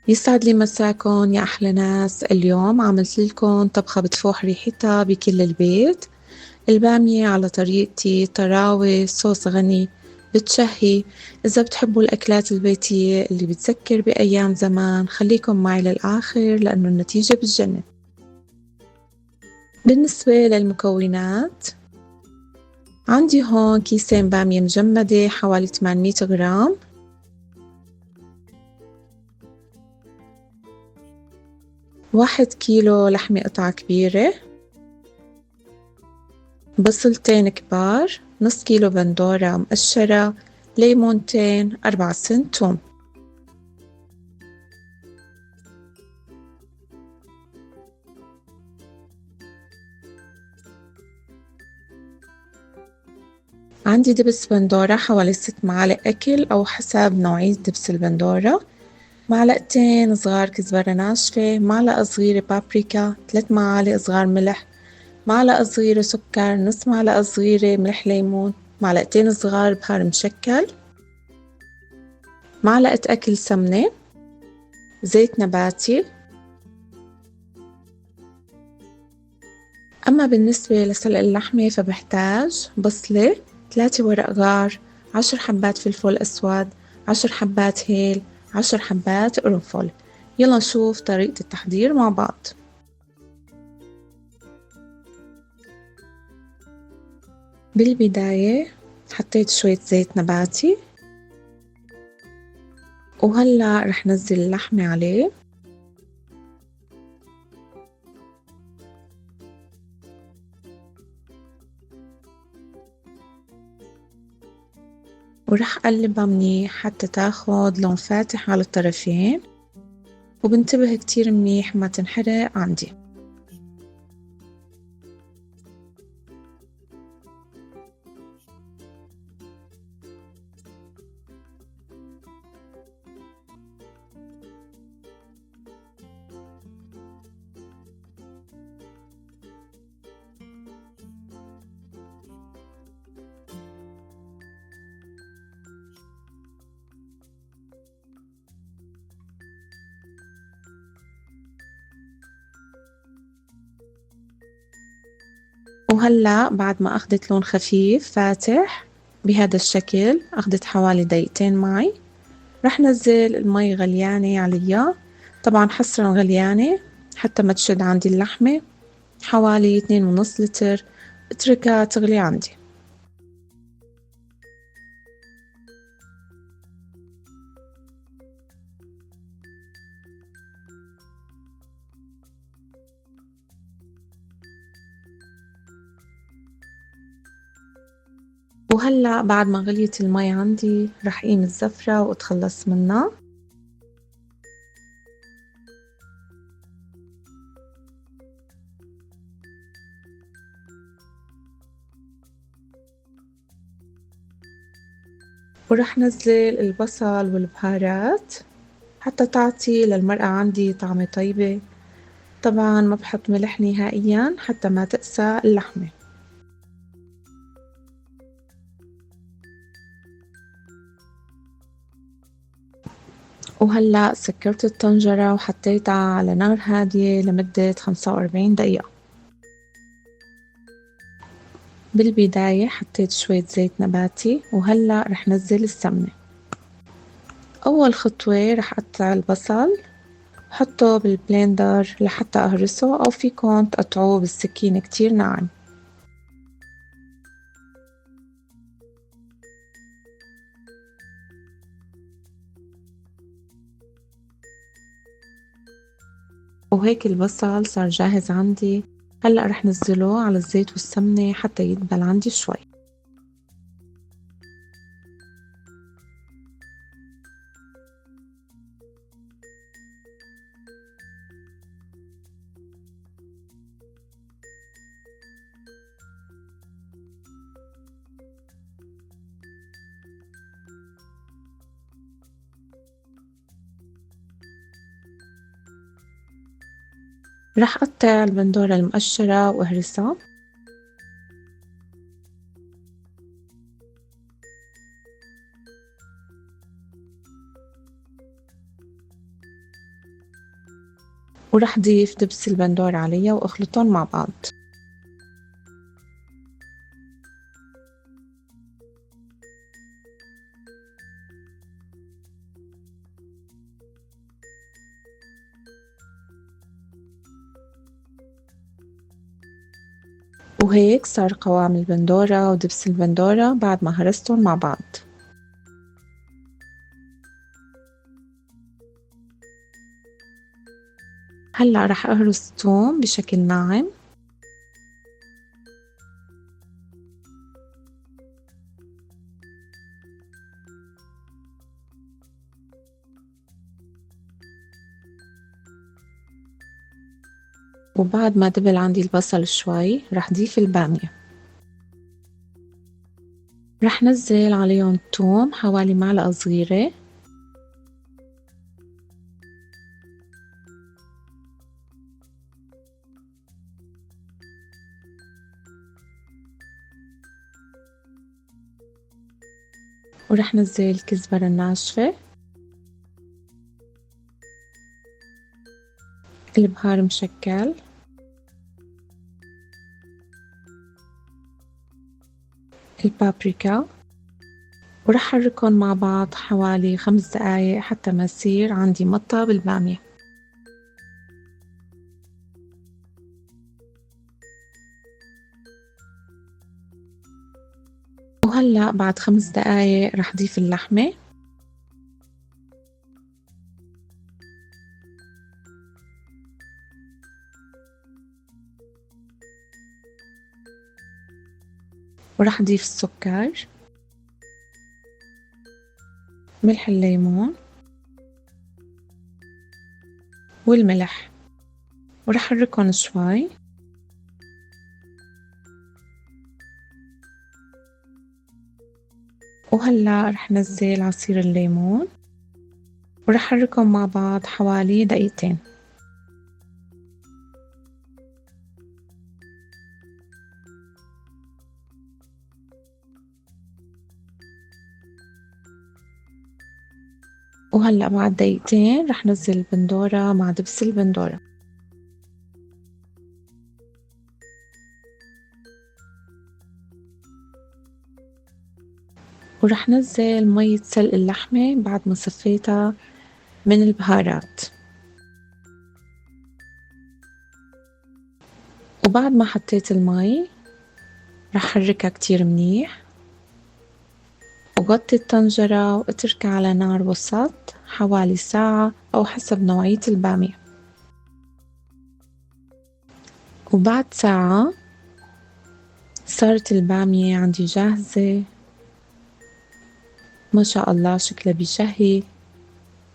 يسعد لي مساكن يا أحلى ناس. اليوم عملت لكم طبخة بتفوح ريحتها بكل البيت. البامية على طريقتي، طراوة صوص غني بتشهي. إذا بتحبوا الأكلات البيتية اللي بتذكر بأيام زمان خليكم معي للآخر لأنه النتيجة بتجنن. بالنسبة للمكونات، عندي هون كيسين بامية مجمدة حوالي 800 غرام، 1 كيلو لحمة قطعة كبيرة، بصلتين كبار، نص كيلو بندورة مقشرة، ليمونتين، 4 سن توم. عندي دبس بندورة حوالي 6 معالق أكل أو حسب نوعية دبس البندورة، معلقتين صغار كزبرة ناشفة، معلقة صغيرة بابريكا، 3 معالق صغار ملح، معلقة صغيرة سكر، نص معلقة صغيرة ملح ليمون، معلقتين صغار بهار مشكل، معلقة أكل سمنة، زيت نباتي. أما بالنسبة لسلق اللحمة فبحتاج بصلة، 3 ورق غار، 10 حبات فلفل أسود، 10 حبات هيل، 10 حبات قرنفل. يلا نشوف طريقة التحضير مع بعض. بالبداية حطيت شوية زيت نباتي، وهلأ رح نزل اللحمة عليه، ورح قلبها منيح حتى تاخد لون فاتح على الطرفين، وبنتبه كتير منيح ما تنحرق عندي. وهلأ بعد ما أخدت لون خفيف فاتح بهذا الشكل، أخدت حوالي دقيقتين معي، رح نزل المي غليانة عليها، طبعا حسرا غليانة حتى ما تشد عندي اللحمة، حوالي 2.5 لتر، اتركها تغلي عندي. وهلأ بعد ما غليت المي عندي رح قيم الزفرة واتخلص منها. ورح نزل البصل والبهارات حتى تعطي للمرقة عندي طعمة طيبة. طبعا ما بحط ملح نهائيا حتى ما تقسى اللحمة. وهلأ سكرت الطنجرة وحطيتها على نار هادية لمدة 45 دقيقة. بالبداية حطيت شوية زيت نباتي، وهلأ رح نزل السمنة. أول خطوة رح أقطع البصل، حطه بالبلندر لحتى أهرسه، أو فيكن تقطعوه بالسكينة كتير ناعم. وهيك البصل صار جاهز عندي. هلأ رح نزله على الزيت والسمنة حتى يدبل عندي شوي. رح قطع البندورة المقشرة وأهرسها. ورح ضيف دبس البندورة عليها وأخلطهم مع بعض. وهيك صار قوام البندورة ودبس البندورة بعد ما هرستهم مع بعض. هلأ رح أهرس الثوم بشكل ناعم. وبعد ما دبل عندي البصل شوي رح ضيف البامية. رح نزل عليهم الثوم حوالي معلقة صغيرة. ورح نزل الكزبرة الناشفة، البهار مشكل، البابريكا، ورح حركهم مع بعض حوالي 5 دقايق حتى ما يصير عندي مطة بالبامية. وهلأ بعد 5 دقايق رح ضيف اللحمة. ورح ضيف السكر، ملح الليمون، والملح، ورح حركهم شوي. وهلأ رح نزل عصير الليمون ورح حركهم مع بعض حوالي دقيقتين. وهلأ بعد دقيقتين رح نزل البندورة مع دبس البندورة. ورح نزل مية سلق اللحمة بعد ما صفيتها من البهارات. وبعد ما حطيت المي رح حركها كتير منيح وغطي الطنجرة واتركها على نار وسط حوالي ساعة أو حسب نوعية البامية. وبعد ساعة صارت البامية عندي جاهزة، ما شاء الله شكلها بيشهي.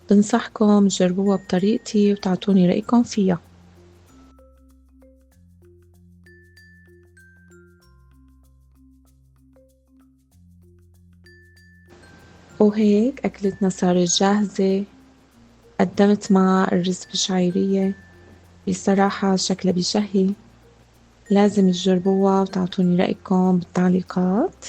بنصحكم تجربوها بطريقتي وتعطوني رأيكم فيها. وهيك أكلتنا صارت جاهزة. قدمت مع الرز بالشعيرية، بصراحة شكلها بيشهي. لازم تجربوها وتعطوني رأيكم بالتعليقات.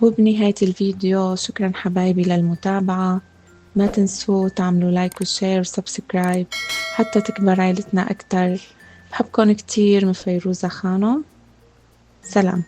وبنهاية الفيديو شكرا حبايبي للمتابعة. ما تنسوا تعملوا لايك وشير وسبسكرايب حتى تكبر عيلتنا أكتر. بحبكن كتير من فيروزة خانم. سلام.